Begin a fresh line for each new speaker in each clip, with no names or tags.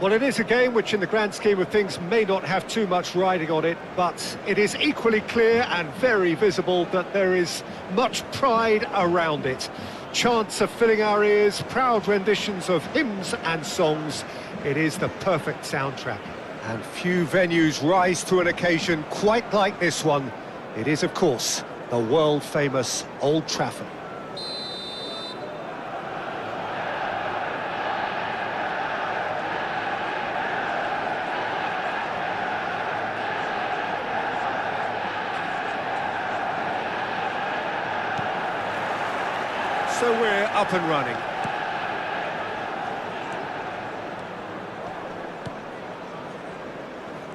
Well, it is a game which in the grand scheme of things may not have too much riding on it, but it is equally clear and very visible that there is much pride around it. Chants are filling our ears, proud renditions of hymns and songs. It is the perfect soundtrack. And few venues rise to an occasion quite like this one. It is, of course, the world-famous Old Trafford. So we're up and running.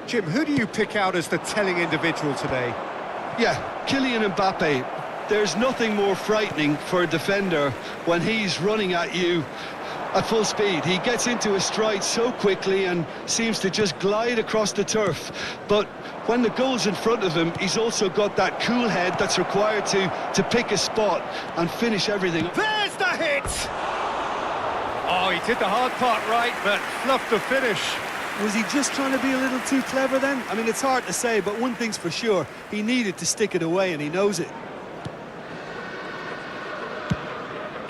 Jim, who do you pick out as the telling individual today?
Yeah, Kylian Mbappe. There's nothing more frightening for a defender when he's running at you at full speed. He gets into his stride so quickly and seems to just glide across the turf. But when the goal's in front of him, he's also got that cool head that's required to pick a spot and finish everything.
There's the hit! Oh, he did the hard part right, but fluffed the finish.
Was he just trying to be a little too clever then? I mean, it's hard to say, but one thing's for sure, he needed to stick it away and he knows it.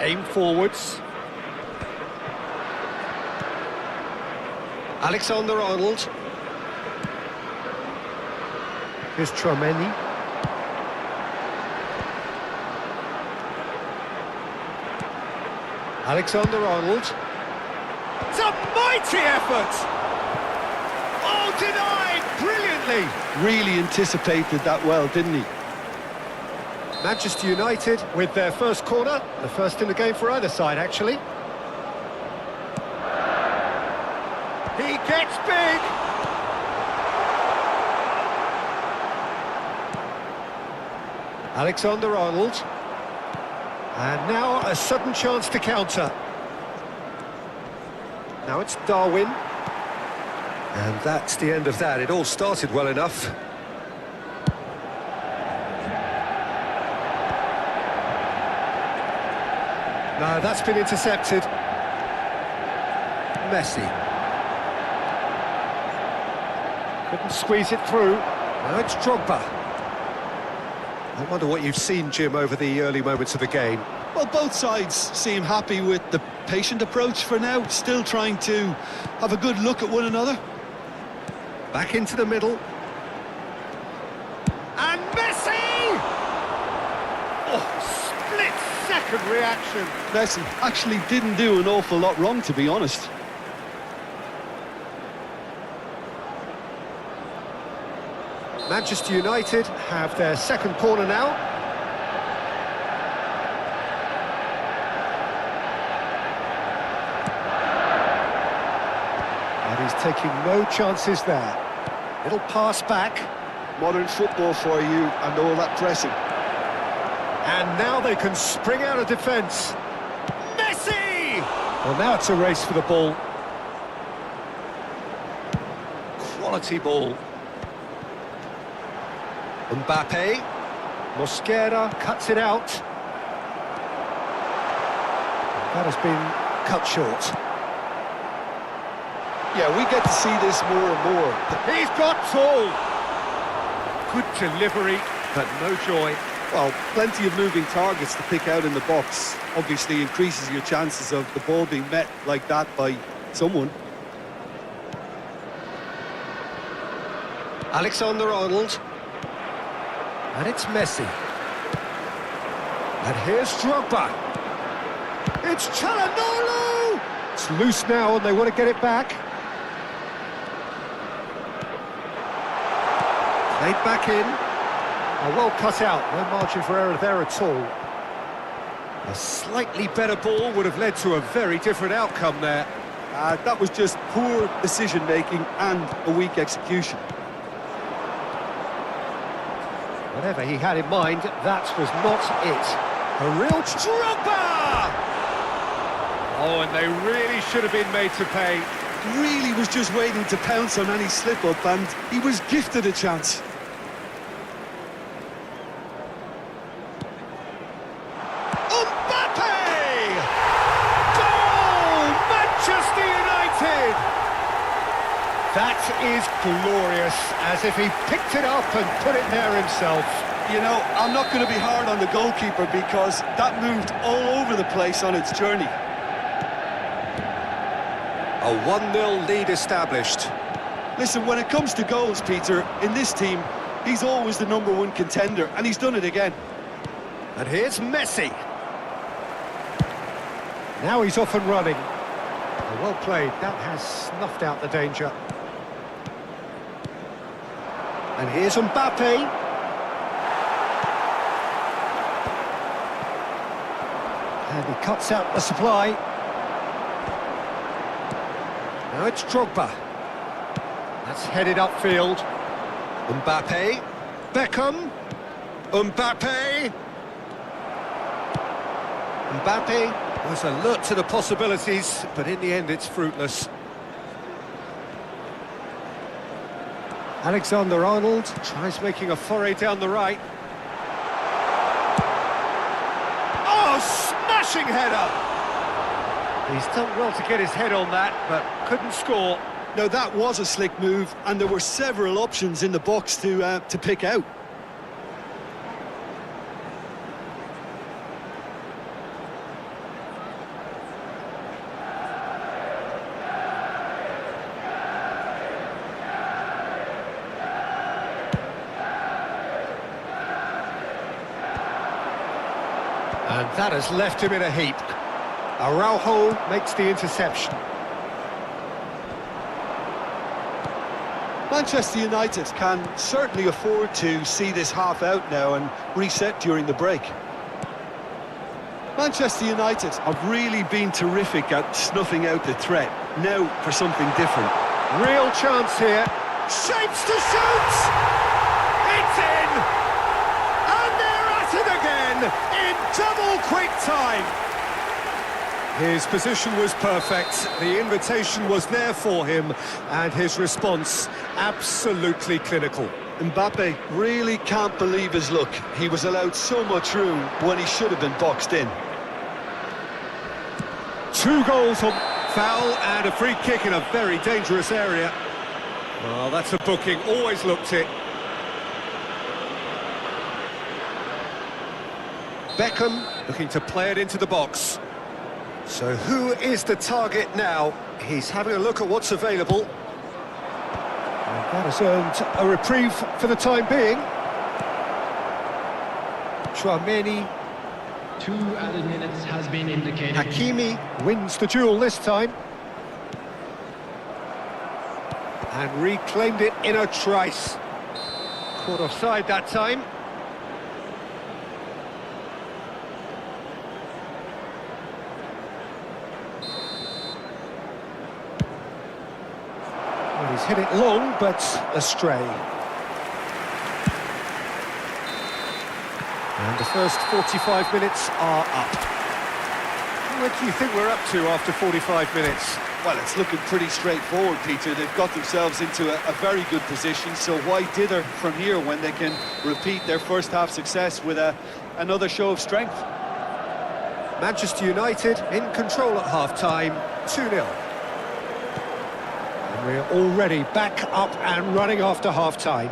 Aim forwards. Alexander-Arnold. Here's Tchouaméni. Alexander-Arnold. It's a mighty effort! Oh, denied brilliantly!
Really anticipated that well, didn't he?
Manchester United with their first corner, the first in the game for either side, actually. He gets big! Alexander-Arnold. And now a sudden chance to counter. Now it's Darwin. And that's the end of that. It all started well enough. No, that's been intercepted. Messi. Couldn't squeeze it through. Now it's Drogba. I wonder what you've seen, Jim, over the early moments of the game.
Well, both sides seem happy with the patient approach for now, still trying to have a good look at one another.
Back into the middle. And Messi! Oh, split-second reaction.
Messi actually didn't do an awful lot wrong, to be honest.
Manchester United have their second corner now. And he's taking no chances there. Little pass back.
Modern football for you and all that pressing.
And now they can spring out of defence. Messi! Well, now it's a race for the ball. Quality ball. Mbappe. Mosquera cuts it out. That has been cut short.
Yeah, we get to see this more and more.
He's got tall. Good delivery, but no joy.
Well, plenty of moving targets to pick out in the box. Obviously increases your chances of the ball being met like that by someone.
Alexander-Arnold. And it's Messi. And here's Drogba. It's Çalhanoğlu! It's loose now and they want to get it back. Played back in. Well cut out, no margin for error there at all. A slightly better ball would have led to a very different outcome there.
That was just poor decision-making and a weak execution.
Whatever he had in mind, that was not it. A real Drogba! Oh, and they really should have been made to pay.
Really was just waiting to pounce on any slip-up, and he was gifted a chance.
Mbappe! Goal! Manchester United! That is glorious, as if he picked it up and put it there himself.
You know, I'm not going to be hard on the goalkeeper because that moved all over the place on its journey.
A 1-0 lead established.
Listen, when it comes to goals, Peter, in this team, he's always the #1 contender, and he's done it again.
And here's Messi. Now he's off and running. Well played, that has snuffed out the danger. And here's Mbappe. And he cuts out the supply. Now it's Drogba. That's headed upfield. Mbappe. Beckham. Mbappe. Mbappe was alert to the possibilities, but in the end it's fruitless. Alexander-Arnold tries making a foray down the right. Oh, smashing header! He's done well to get his head on that, but couldn't score.
Now, that was a slick move, and there were several options in the box to pick out.
And that has left him in a heap. Araujo makes the interception.
Manchester United can certainly afford to see this half out now and reset during the break. Manchester United have really been terrific at snuffing out the threat. Now for something different.
Real chance here. Shapes to shoot! It's in! And they're at it again in double quick time. His position was perfect, the invitation was there for him, and his response absolutely clinical.
Mbappe really can't believe his luck. He was allowed so much room when he should have been boxed in.
2 goals on foul and a free kick in a very dangerous area. Well, that's a booking, always looked it. Beckham looking to play it into the box. So who is the target now? He's having a look at what's available. And that has earned a reprieve for the time being. Tchouaméni.
2 added minutes has been indicated.
Hakimi wins the duel this time. And reclaimed it in a trice. Caught offside that time. Well, he's hit it long, but astray. And the first 45 minutes are up. What do you think we're up to after 45 minutes?
Well, it's looking pretty straightforward, Peter. They've got themselves into a very good position, so why dither from here when they can repeat their first half success with another show of strength?
Manchester United in control at half-time, 2-0. And we're already back up and running after half-time.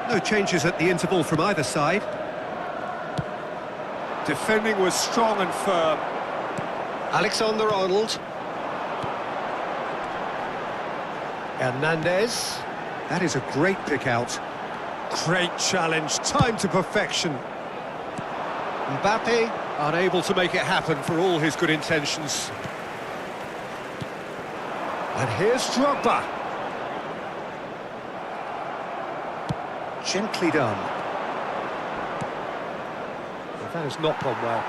No changes at the interval from either side. Defending was strong and firm. Alexander-Arnold. Hernandez. That is a great pick out. Great challenge, time to perfection. Mbappe unable to make it happen for all his good intentions. And here's Drogba. Gently done. Well, that has not gone well.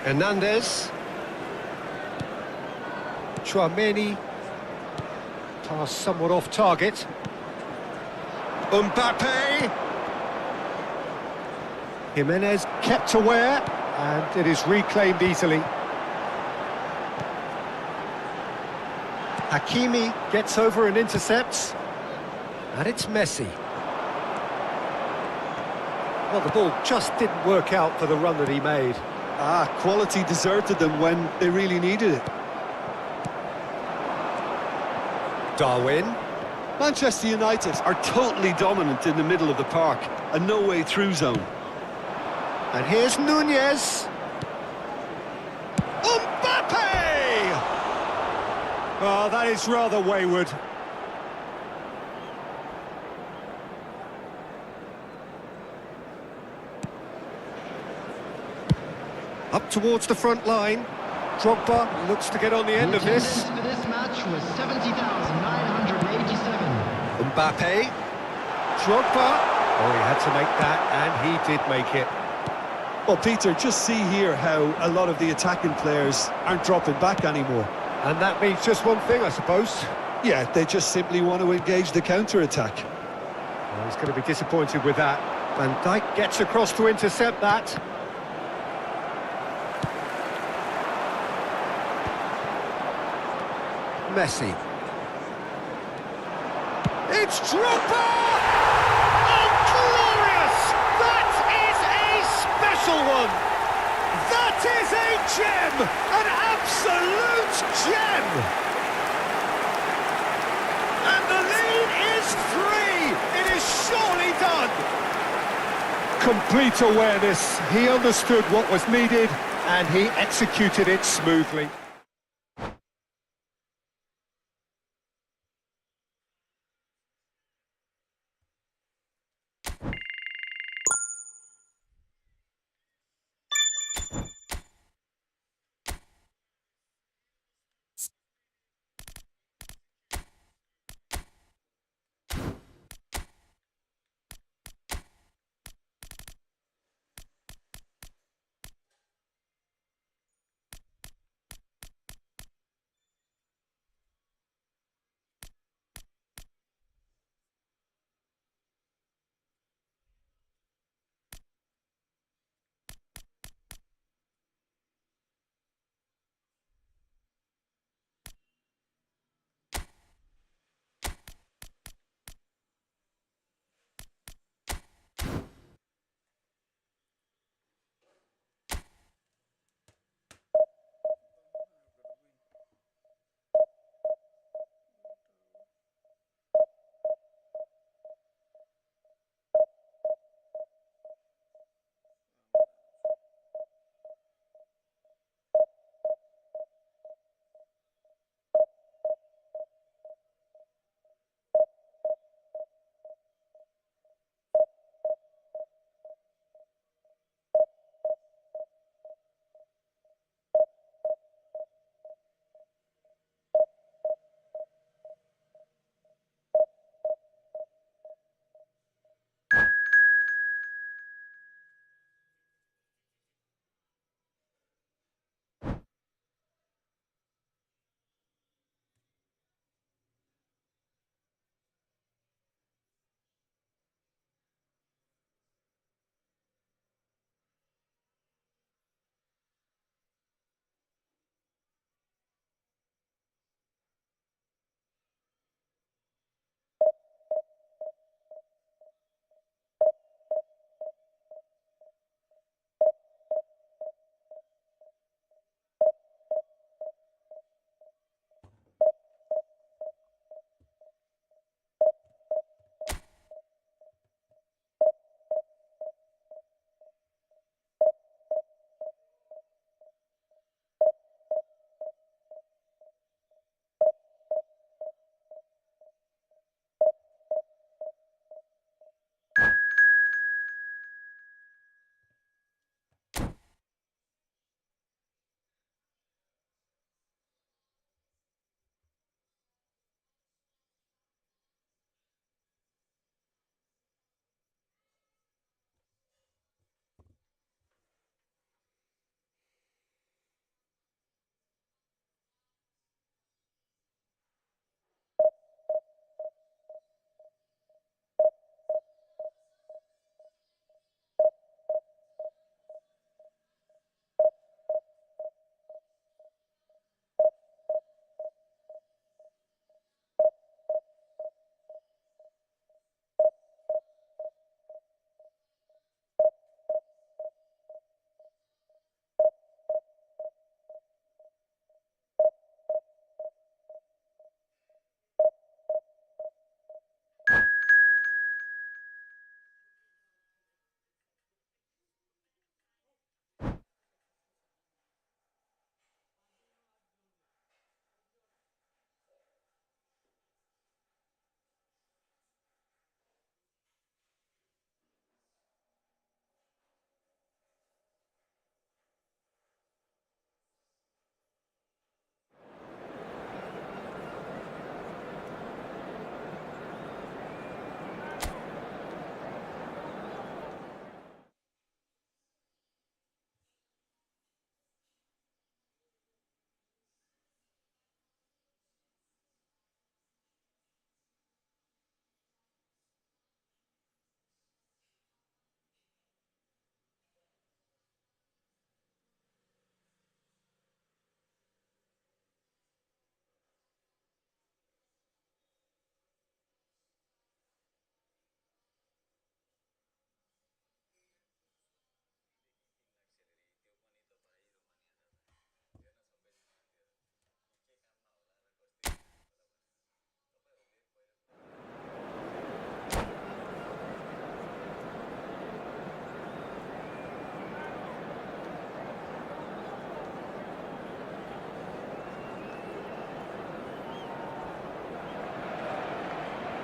Hernandez. Tchouaméni. Pass somewhat off target. Mbappe. Jimenez kept aware, and it is reclaimed easily. Hakimi gets over and intercepts. And it's Messi. Well, the ball just didn't work out for the run that he made.
Quality deserted them when they really needed it.
Darwin.
Manchester United are totally dominant in the middle of the park, a no-way through zone.
And here's Nunez. Mbappe! Oh, that is rather wayward. Up towards the front line. Drogba looks to get on the end of this.
For this match was 70,987.
Mbappe. Drogba. Oh, he had to make that, and he did make it.
Well, Peter, just see here how a lot of the attacking players aren't dropping back anymore.
And that means just one thing, I suppose.
Yeah, they just simply want to engage the counter-attack.
Well, he's going to be disappointed with that. Van Dijk gets across to intercept that. Messi. It's Drogba! Oh, glorious! That is a special one! That is a gem! An absolute gem! And the lead is 3! It is surely done! Complete awareness. He understood what was needed, and he executed it smoothly.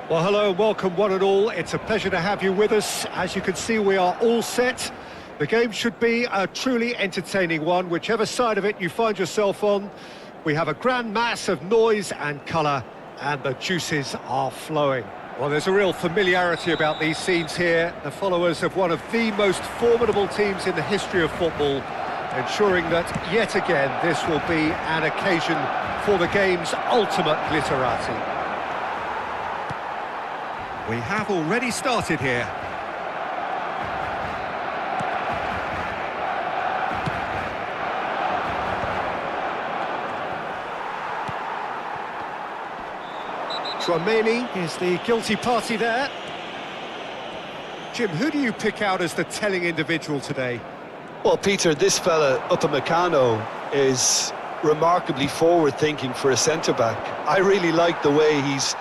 Well, hello and welcome one and all. It's a pleasure to have you with us. As you can see, we are all set. The game should be a truly entertaining one, whichever side of it you find yourself on. We have a grand mass of noise and colour, and the juices are flowing. Well, there's a real familiarity about these scenes here. The followers of one of the most formidable teams in the history of football, ensuring that, yet again, this will be an occasion for the game's ultimate glitterati. We have already started here. Tchouaméni is the guilty party there. Jim, who do you pick out as the telling individual today?
Well, Peter, this fella, Upamecano, is remarkably forward-thinking for a centre-back. I really like the way he's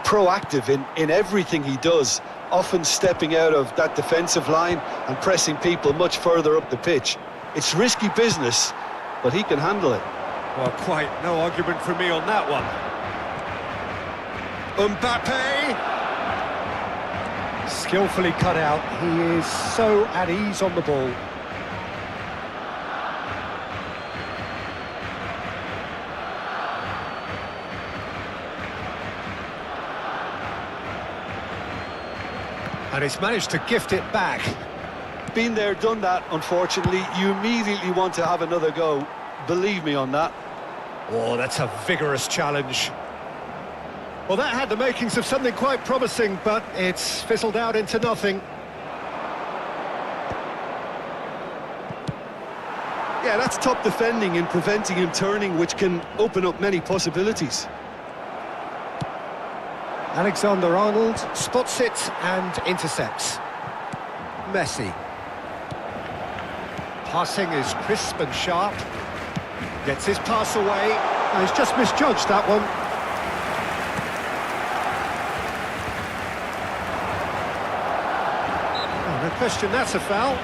proactive in everything he does, often stepping out of that defensive line and pressing people much further up the pitch. It's risky business, but he can handle it.
Well, quite no argument from me on that one. Mbappe! Skillfully cut out. He is so at ease on the ball. And he's managed to gift it back.
Been there, done that, unfortunately. You immediately want to have another go. Believe me on that.
Oh, that's a vigorous challenge. Well, that had the makings of something quite promising, but it's fizzled out into nothing.
Yeah, that's top defending and preventing him turning, which can open up many possibilities.
Alexander-Arnold spots it and intercepts. Messi. Passing is crisp and sharp. Gets his pass away. Oh, he's just misjudged that one. Oh, no question, that's a foul.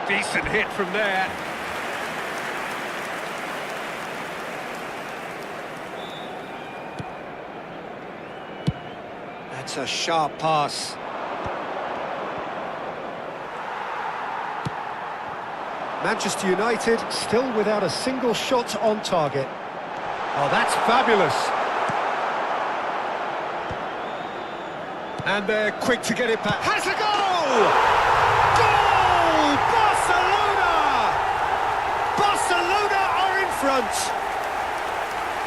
Decent hit from there. That's a sharp pass. Manchester United still without a single shot on target. Oh, that's fabulous. And they're quick to get it back. Has a goal! Front.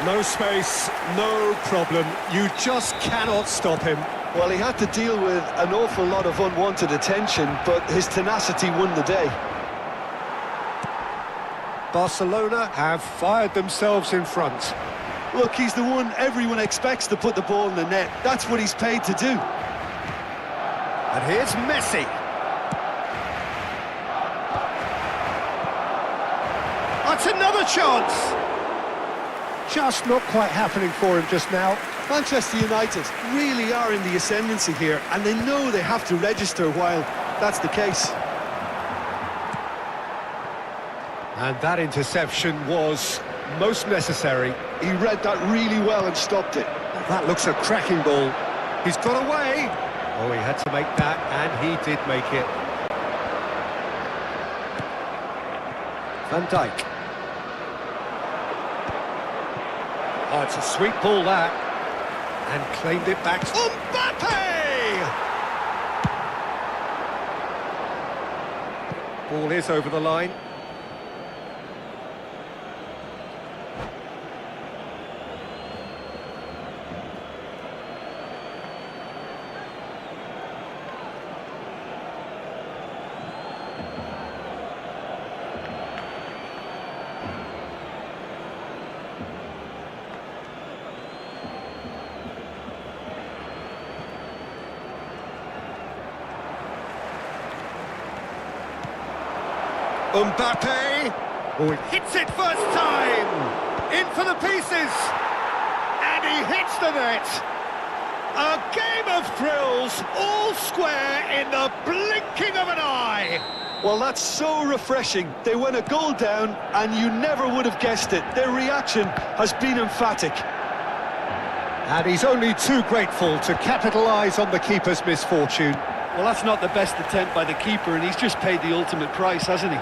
No space, no problem. You just cannot stop him.
Well, he had to deal with an awful lot of unwanted attention, but his tenacity won the day.
Barcelona have fired themselves in front.
Look, he's the one everyone expects to put the ball in the net. That's what he's paid to do.
And here's Messi. That's another chance. Just not quite happening for him just now.
Manchester United really are in the ascendancy here, and they know they have to register while that's the case.
And that interception was most necessary.
He read that really well and stopped it.
That looks a cracking ball. He's got away. Oh, he had to make that, and he did make it. Van Dijk. Oh, it's a sweet ball, that. And claimed it back. Mbappe! Ball is over the line. Mbappe! Oh, he hits it first time! In for the pieces! And he hits the net! A game of thrills, all square in the blinking of an eye.
Well, that's so refreshing. They went a goal down, and you never would have guessed it. Their reaction has been emphatic.
And he's only too grateful to capitalise on the keeper's misfortune.
Well, that's not the best attempt by the keeper, and he's just paid the ultimate price, hasn't he?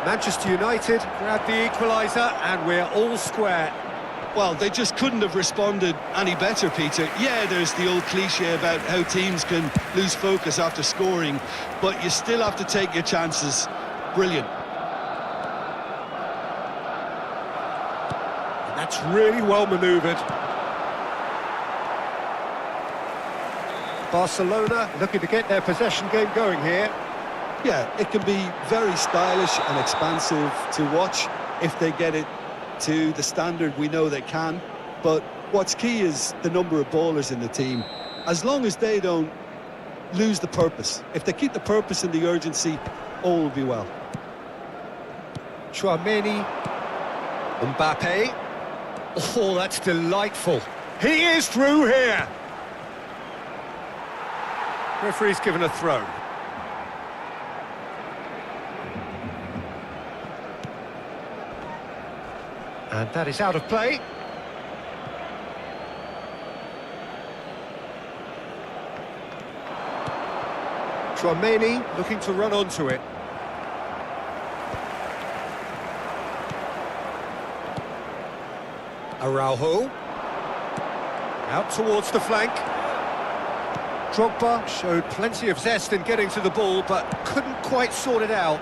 Manchester United grab the equaliser, and we're all square.
Well, they just couldn't have responded any better, Peter. Yeah, there's the old cliche about how teams can lose focus after scoring, but you still have to take your chances. Brilliant.
And that's really well manoeuvred. Barcelona looking to get their possession game going here.
Yeah, it can be very stylish and expansive to watch if they get it to the standard we know they can, but what's key is the number of ballers in the team. As long as they don't lose the purpose, if they keep the purpose and the urgency, all will be well.
Tchouaméni, Mbappe. Oh, that's delightful. He is through here. Referee's given a throw. And that is out of play. Tchouaméni looking to run onto it. Araujo. Out towards the flank. Drogba showed plenty of zest in getting to the ball, but couldn't quite sort it out.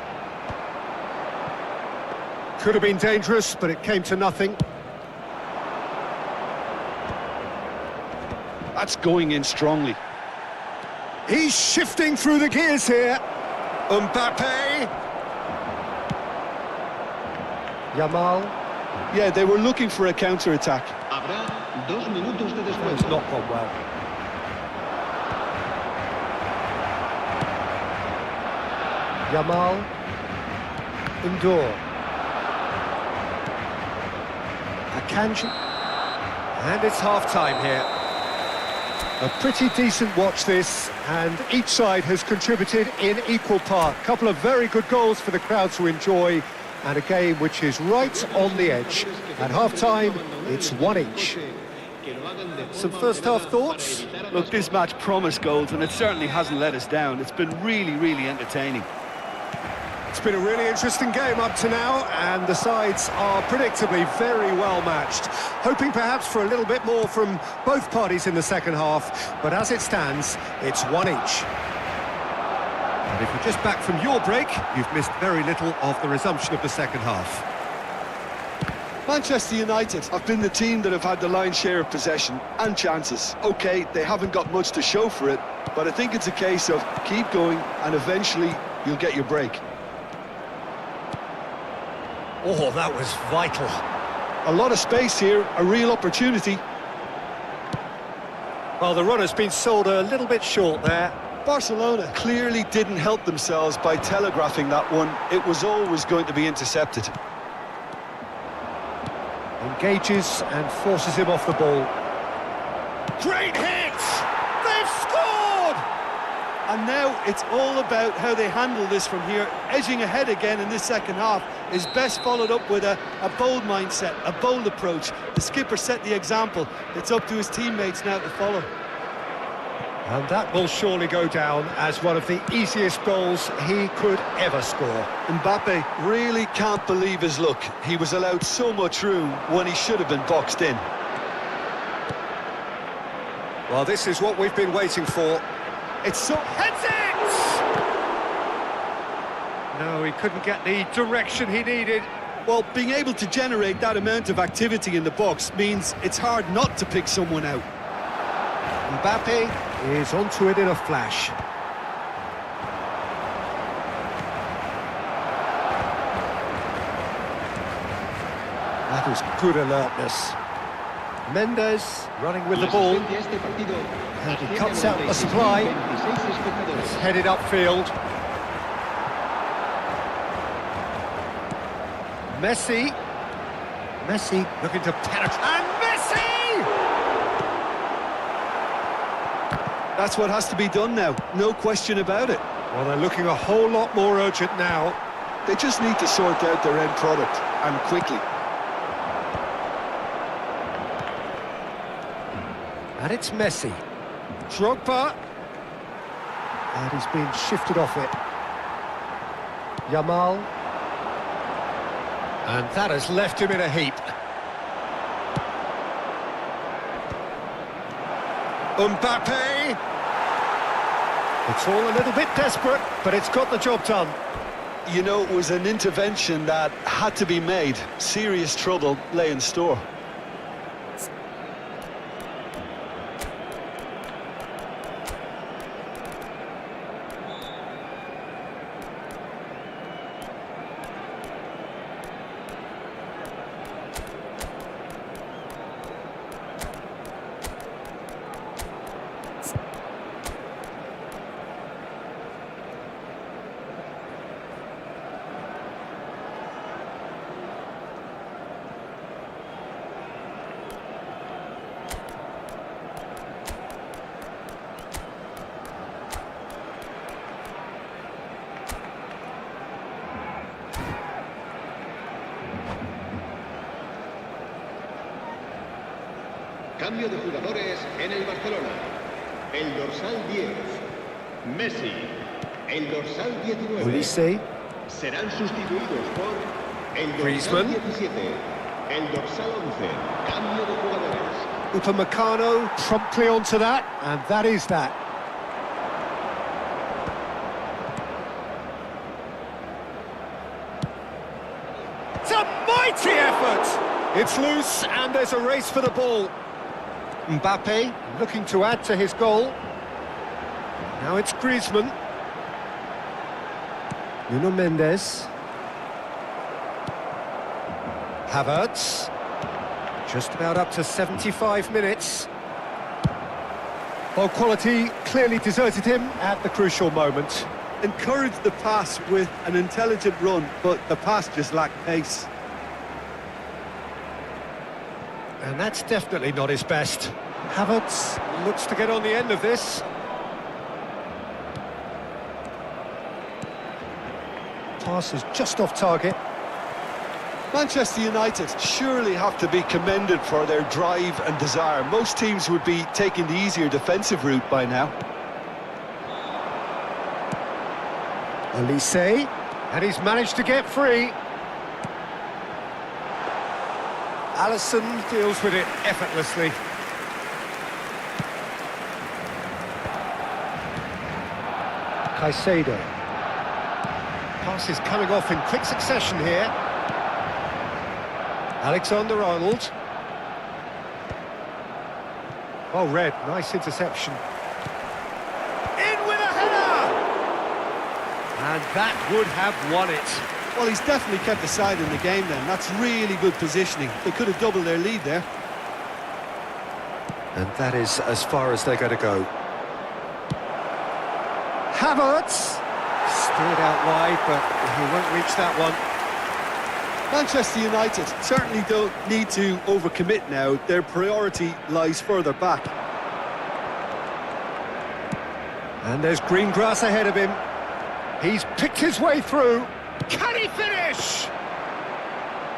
Could have been dangerous, but it came to nothing.
That's going in strongly.
He's shifting through the gears here. Mbappe. Yamal.
Yeah, they were looking for a counter-attack.
Habrá 2 minutos de descuento.
It's not gone well. Yamal. Indoor. Akanji. And it's half-time here. A pretty decent watch this, and each side has contributed in equal part. A couple of very good goals for the crowd to enjoy, and a game which is right on the edge. At half-time, it's 1 each. Some first-half thoughts?
Look, this match promised goals, and it certainly hasn't let us down. It's been really, really entertaining.
It's been a really interesting game up to now, and the sides are predictably very well matched. Hoping perhaps for a little bit more from both parties in the second half, but as it stands, it's 1 each. And if you're just back from your break, you've missed very little of the resumption of the second half.
Manchester United have been the team that have had the lion's share of possession and chances. OK, they haven't got much to show for it, but I think it's a case of keep going and eventually you'll get your break.
Oh, that was vital.
A lot of space here, a real opportunity.
Well, the runner's been sold a little bit short there.
Barcelona clearly didn't help themselves by telegraphing that one. It was always going to be intercepted.
Engages and forces him off the ball. Great hit! They've scored!
And now it's all about how they handle this from here. Edging ahead again in this second half is best followed up with a bold mindset, a bold approach. The skipper set the example. It's up to his teammates now to follow.
And that will surely go down as one of the easiest goals he could ever score.
Mbappe really can't believe his luck. He was allowed so much room when he should have been boxed in.
Well, this is what we've been waiting for.
It's so...
Heads it! No, he couldn't get the direction he needed.
Well, being able to generate that amount of activity in the box means it's hard not to pick someone out.
Mbappe is onto it in a flash. That was good alertness. Mendes running with the ball. And he cuts out the supply. It's headed upfield. Messi looking to penetrate. And Messi!
That's what has to be done now, no question about it.
Well, they're looking a whole lot more urgent now.
They just need to sort out their end product, and quickly.
And it's Messi. Drogba. And he's been shifted off it. Yamal. And that has left him in a heap. Mbappe. It's all a little bit desperate, but it's got the job done.
You know, it was an intervention that had to be made. Serious trouble lay in store.
Cambio de jugadores en el Barcelona. El dorsal 10, Messi. El dorsal 19.
Olise.
Serán sustituidos por el dorsal
Griezmann.
17, el dorsal 11. Cambio de jugadores.
Upamecano promptly onto that, and that is that. It's a mighty effort! It's loose, and there's a race for the ball. Mbappe looking to add to his goal. Now it's Griezmann. Nuno Mendes. Havertz. Just about up to 75 minutes. Well, quality clearly deserted him at the crucial moment.
Encouraged the pass with an intelligent run, but the pass just lacked pace.
And that's definitely not his best. Havertz looks to get on the end of this. Pass is just off target.
Manchester United surely have to be commended for their drive and desire. Most teams would be taking the easier defensive route by now.
Olise, and he's managed to get free. Alisson deals with it effortlessly. Caicedo. Pass is coming off in quick succession here. Alexander-Arnold. Oh, Red, nice interception. In with a header! And that would have won it.
Well, he's definitely kept the side in the game then. That's really good positioning. They could have doubled their lead there.
And that is as far as they're going to go. Havertz! Steered out wide, but he won't reach that one.
Manchester United certainly don't need to overcommit now. Their priority lies further back.
And there's green grass ahead of him. He's picked his way through. Can he finish?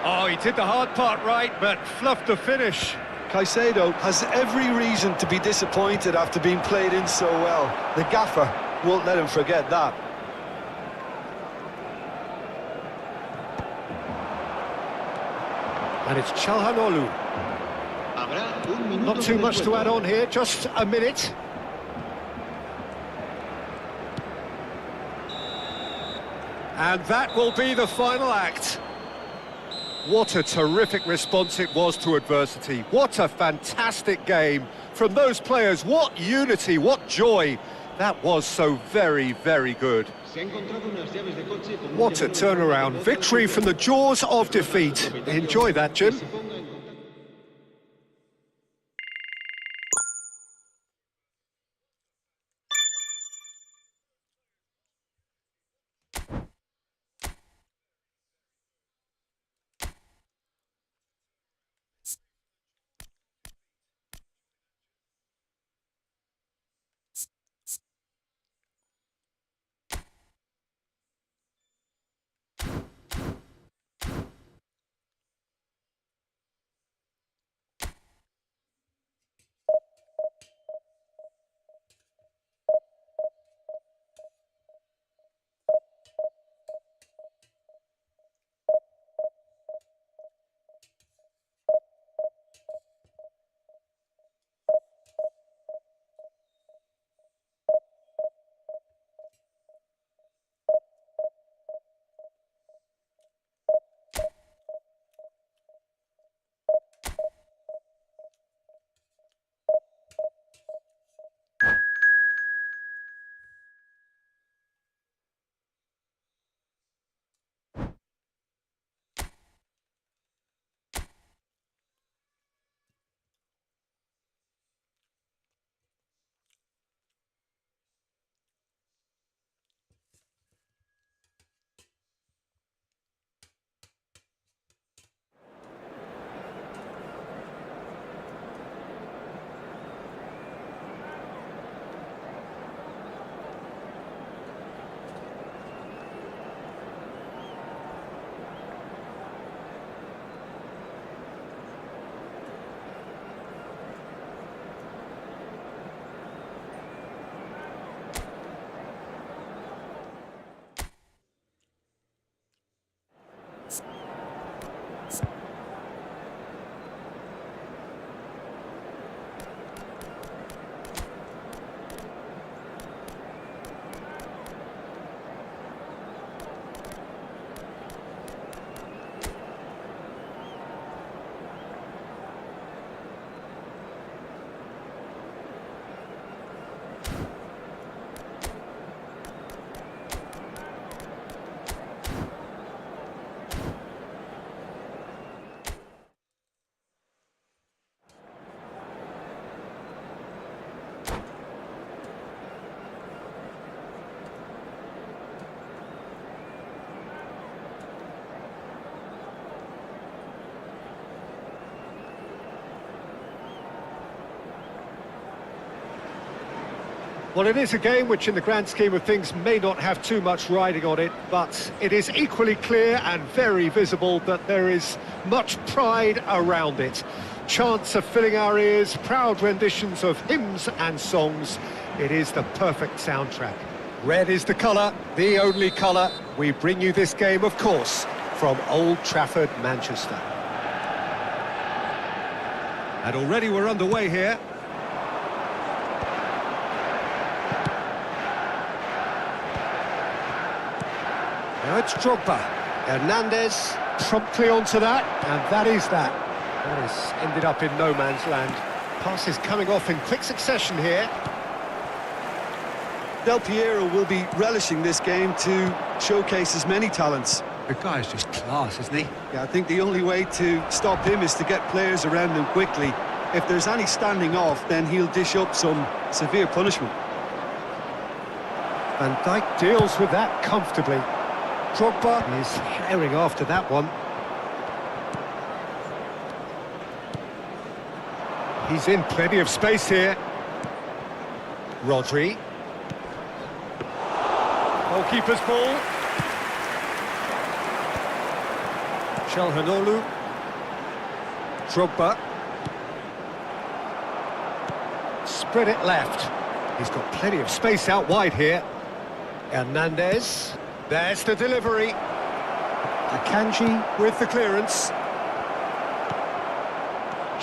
Oh, he did the hard part right, but fluffed the finish.
Caicedo has every reason to be disappointed after being played in so well. The gaffer won't let him forget that.
And it's Çalhanoğlu. Not too much to add on here, just a minute. And that will be the final act. What a terrific response it was to adversity. What a fantastic game from those players. What unity, what joy. That was so very, very good. What a turnaround. Victory from the jaws of defeat. Enjoy that, Jim. Well, it is a game which, in the grand scheme of things, may not have too much riding on it, but it is equally clear and very visible that there is much pride around it. Chants are filling our ears, proud renditions of hymns and songs. It is the perfect soundtrack. Red is the colour, the only colour. We bring you this game, of course, from Old Trafford, Manchester. And already we're underway here. Now it's Drogba. Hernandez promptly onto that, and that is that. That has ended up in no man's land. Passes coming off in quick succession here.
Del Piero will be relishing this game to showcase his many talents.
The guy is just class, isn't he?
Yeah, I think the only way to stop him is to get players around him quickly. If there's any standing off, then he'll dish up some severe punishment.
Van Dijk deals with that comfortably. Drogba is herring after that one. He's in plenty of space here. Rodri. Goalkeeper's ball. Çalhanoğlu. Drogba. Spread it left. He's got plenty of space out wide here. Hernandez. There's the delivery. Akanji with the clearance.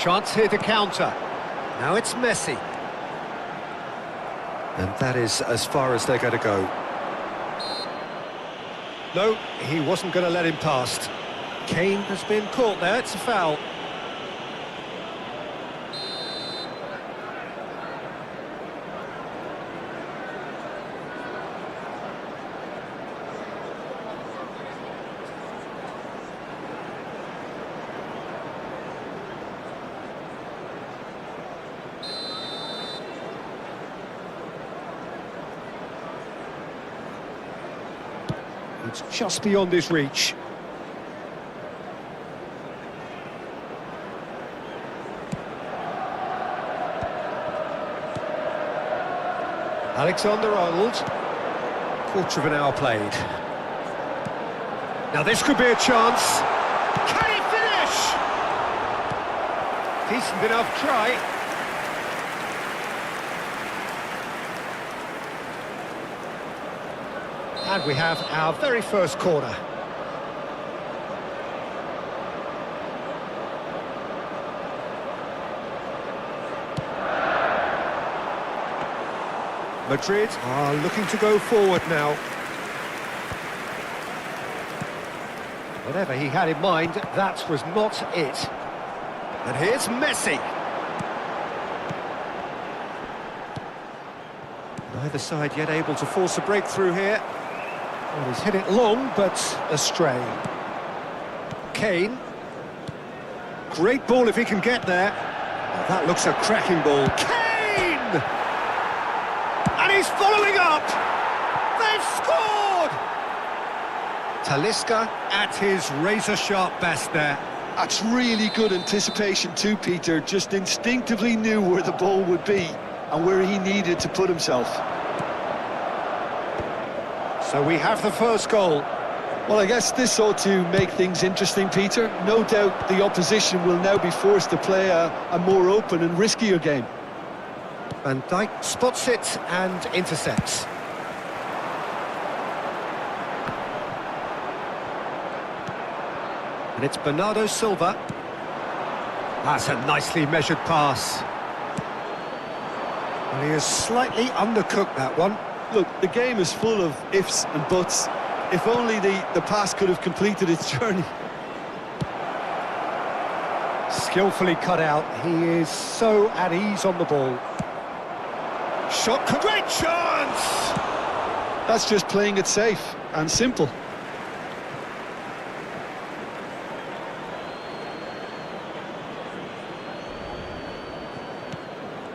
Chance here to counter. Now it's Messi. And that is as far as they're going to go. No, he wasn't going to let him past. Kane has been caught there, it's a foul. It's just beyond his reach. Alexander-Arnold. Quarter of an hour played. Now this could be a chance. Can he finish? Decent enough try. And we have our very first corner. Madrid are looking to go forward now. Whatever he had in mind, that was not it. And here's Messi. Neither side yet able to force a breakthrough here. Well, he's hit it long, but astray. Kane. Great ball if he can get there. Oh, that looks a cracking ball. Kane! And he's following up! They've scored! Talisca at his razor-sharp best there.
That's really good anticipation too, Peter. Just instinctively knew where the ball would be and where he needed to put himself.
So we have the first goal.
Well, I guess this ought to make things interesting, Peter. No doubt the opposition will now be forced to play a more open and riskier game.
Van Dijk spots it and intercepts. And it's Bernardo Silva. That's a nicely measured pass. And he has slightly undercooked that one.
Look, the game is full of ifs and buts. If only the pass could have completed its journey.
Skillfully cut out. He is so at ease on the ball. Shot, great chance!
That's just playing it safe and simple.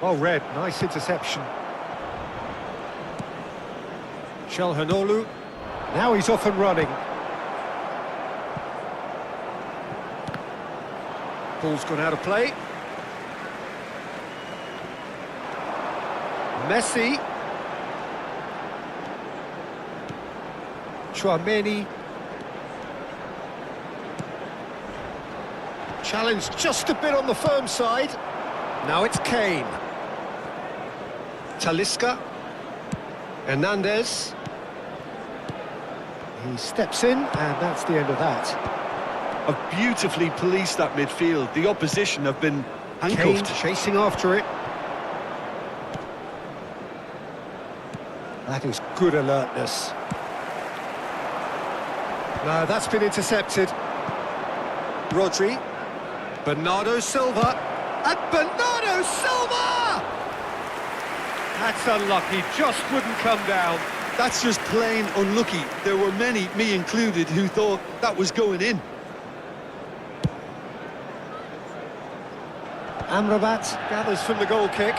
Oh, Red, nice interception. Çalhanoğlu. Now he's off and running. Ball's gone out of play. Messi. Chouameni. Challenge just a bit on the firm side. Now it's Kane. Talisca. Hernandez. He steps in, and that's the end of that.
Have beautifully policed that midfield. The opposition have been
Kane
handcuffed.
chasing after it. That is good alertness. No, that's been intercepted. Rodri. Bernardo Silva. And Bernardo Silva! That's unlucky, just wouldn't come down.
That's just plain unlucky. There were many, me included, who thought that was going in.
Amrabat gathers from the goal kick.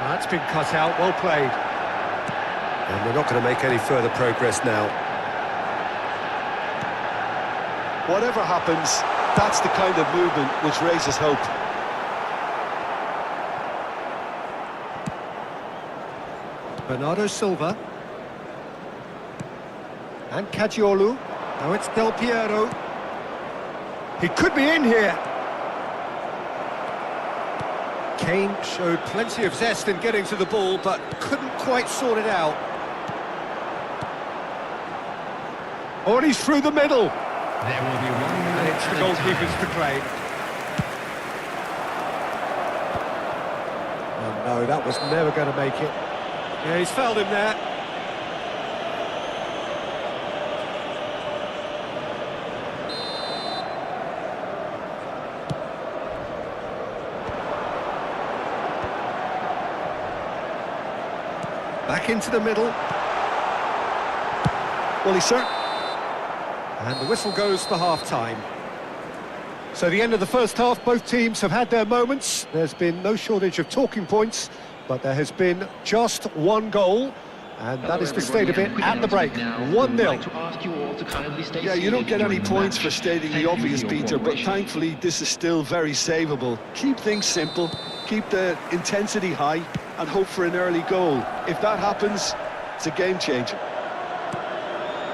That's been cut out, well played. And we're not going to make any further progress now.
Whatever happens, that's the kind of movement which raises hope.
Bernardo Silva. And Caggiolu. Now it's Del Piero. He could be in here. Kane showed plenty of zest in getting to the ball, but couldn't quite sort it out. Oh, and he's through the middle.
There will be 1 minute.
And it's the goalkeeper's to claim. Oh no, that was never going to make it. Yeah, he's fouled him there. Back into the middle.
Well, he's certain.
And the whistle goes for half-time. So the end of the first half, both teams have had their moments. There's been no shortage of talking points, but there has been just one goal, and that is the state of it at the break. 1-0.
Yeah, you don't get any points for stating the obvious, Peter, but thankfully this is still very savable. Keep things simple, keep the intensity high, and hope for an early goal. If that happens, it's a game changer.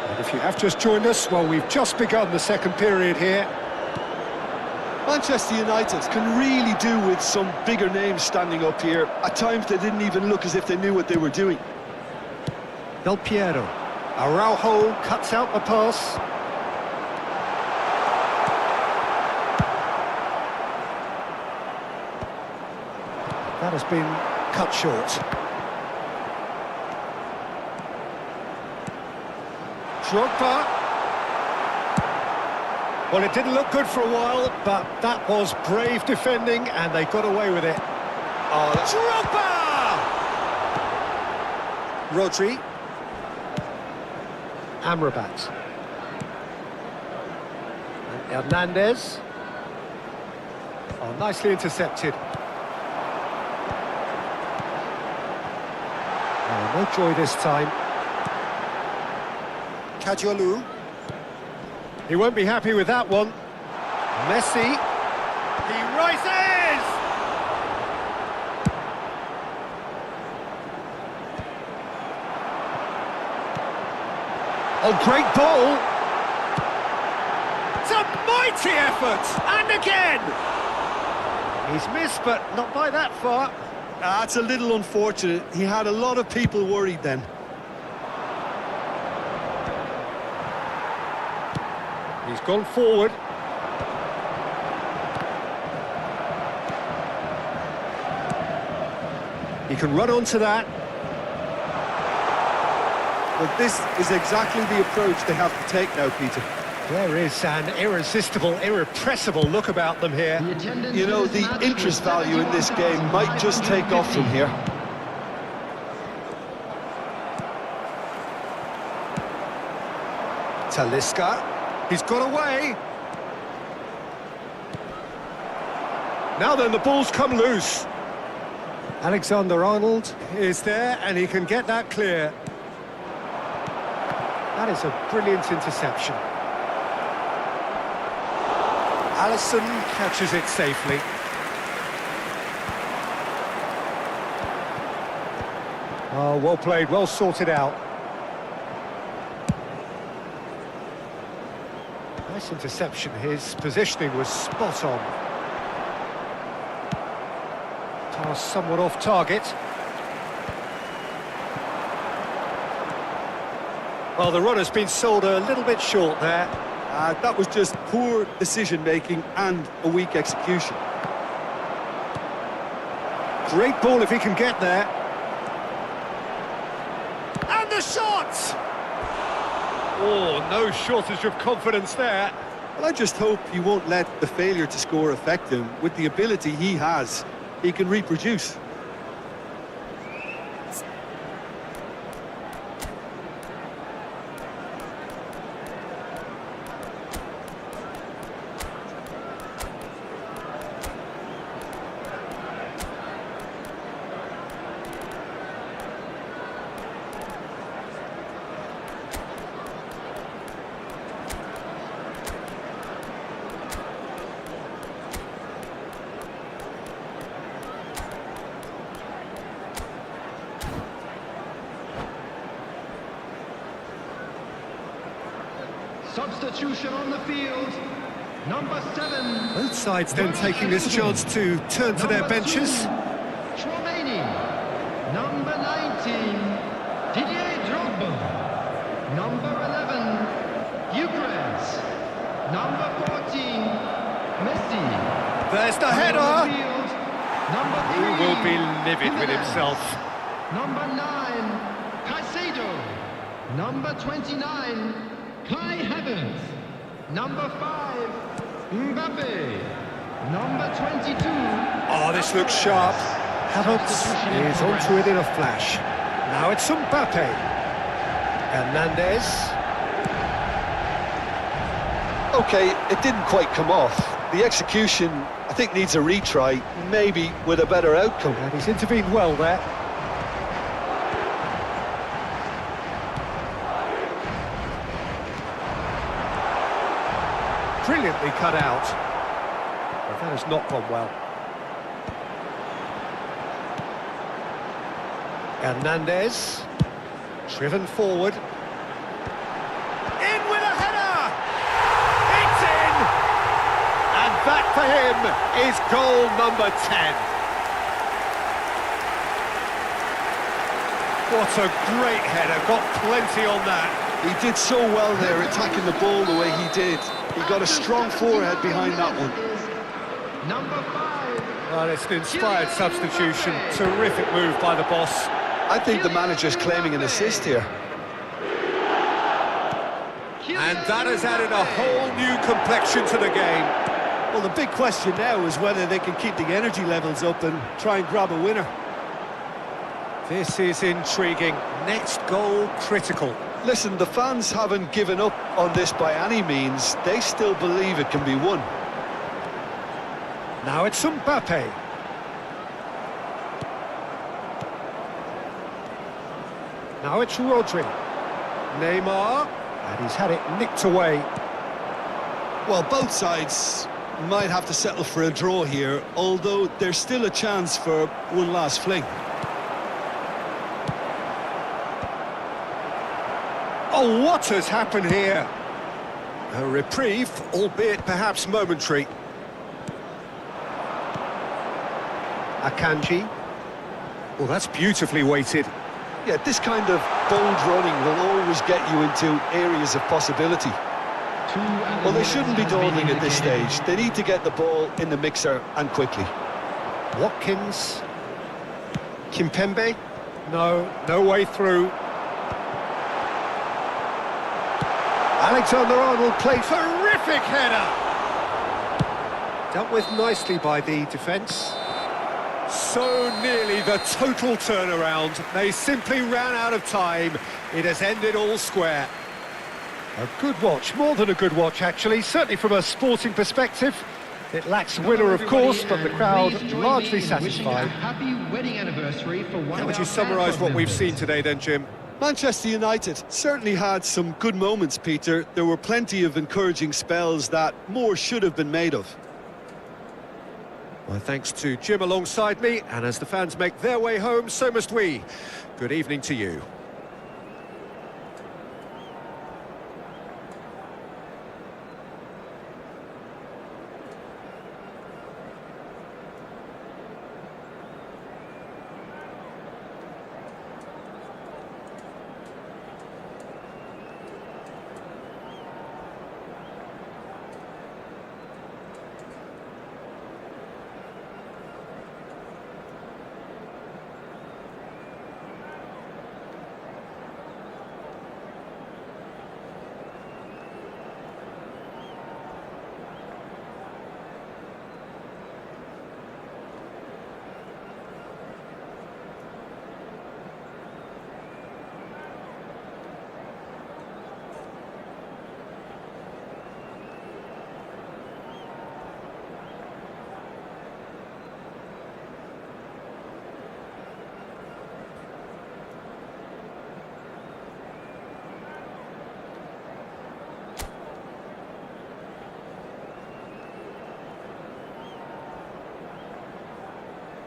And if you have just joined us, well, we've just begun the second period here.
Manchester United can really do with some bigger names standing up here. At times they didn't even look as if they knew what they were doing.
Del Piero. Araujo cuts out the pass. That has been cut short. Drogba. Well, it didn't look good for a while, but that was brave defending, and they got away with it. Oh, Drogba! Rodri. Amrabat. And Hernandez. Oh, nicely intercepted. Oh, no joy this time. Caggiolu. He won't be happy with that one. Messi. He rises! Oh, great ball! It's a mighty effort! And again! He's missed, but not by that far.
That's a little unfortunate. He had a lot of people worried then.
He's gone forward. He can run onto that.
But this is exactly the approach they have to take now, Peter.
There is an irresistible, irrepressible look about them here.
You know, the interest value in this game might just take off from here.
Talisca. He's got away. Now then, the ball's come loose. Alexander-Arnold is there, and he can get that clear. That is a brilliant interception. Alisson catches it safely. Oh, well played, well sorted out. Nice interception. His positioning was spot on. Pass somewhat off target. Well, the runner's been sold a little bit short there.
That was just poor decision-making and a weak execution.
Great ball if he can get there. And the shot! Oh, no shortage of confidence there.
Well, I just hope he won't let the failure to score affect him. With the ability he has, he can reproduce.
Substitution on the field. Number 7.
Both sides then taking this chance to turn to their benches.
Chouameni. Number 19. Didier Drogba. Number 11. Gyökeres. Number 14. Messi.
There's the header.
Number 3.
He will be livid with himself.
Number 9. Caicedo. Number 29. Kai Havertz. Number 5. Mbappe. Number 22.
Oh, this looks sharp. Havertz is onto it in a flash. Now it's Mbappe. Hernandez.
Okay, it didn't quite come off. The execution, I think, needs a retry, maybe with a better outcome.
And he's intervened well there. Brilliantly cut out. But that has not gone well. Hernandez. Driven forward. In with a header! It's in! And that for him is goal number 10. What a great header, got plenty on that.
He did so well there, attacking the ball the way he did. He got a strong forehead behind that one.
Number 5.
Well, it's an inspired substitution. Terrific move by the boss.
I think the manager's claiming an assist here.
And that has added a whole new complexion to the game.
Well, the big question now is whether they can keep the energy levels up and try and grab a winner.
This is intriguing. Next goal critical.
Listen, the fans haven't given up on this by any means. They still believe it can be won.
Now it's Mbappe. Now it's Rodri. Neymar. And he's had it nicked away.
Well, both sides might have to settle for a draw here, although there's still a chance for one last fling.
Oh, what has happened here? A reprieve, albeit perhaps momentary. Akanji. Well, that's beautifully weighted.
Yeah, this kind of bold running will always get you into areas of possibility. Well, they shouldn't be dawdling at this stage. They need to get the ball in the mixer and quickly.
Watkins. Kimpembe. No way through. Alexander-Arnold played terrific header. Dealt with nicely by the defence. So nearly the total turnaround. They simply ran out of time. It has ended all square. A good watch, more than a good watch actually, certainly from a sporting perspective. It lacks winner, of course, but the crowd largely satisfied.
Happy wedding anniversary for one.
How would you summarise what we've seen today then, Jim?
Manchester United certainly had some good moments, Peter. There were plenty of encouraging spells that more should have been made of.
Well, thanks to Jim alongside me, and as the fans make their way home, so must we. Good evening to you.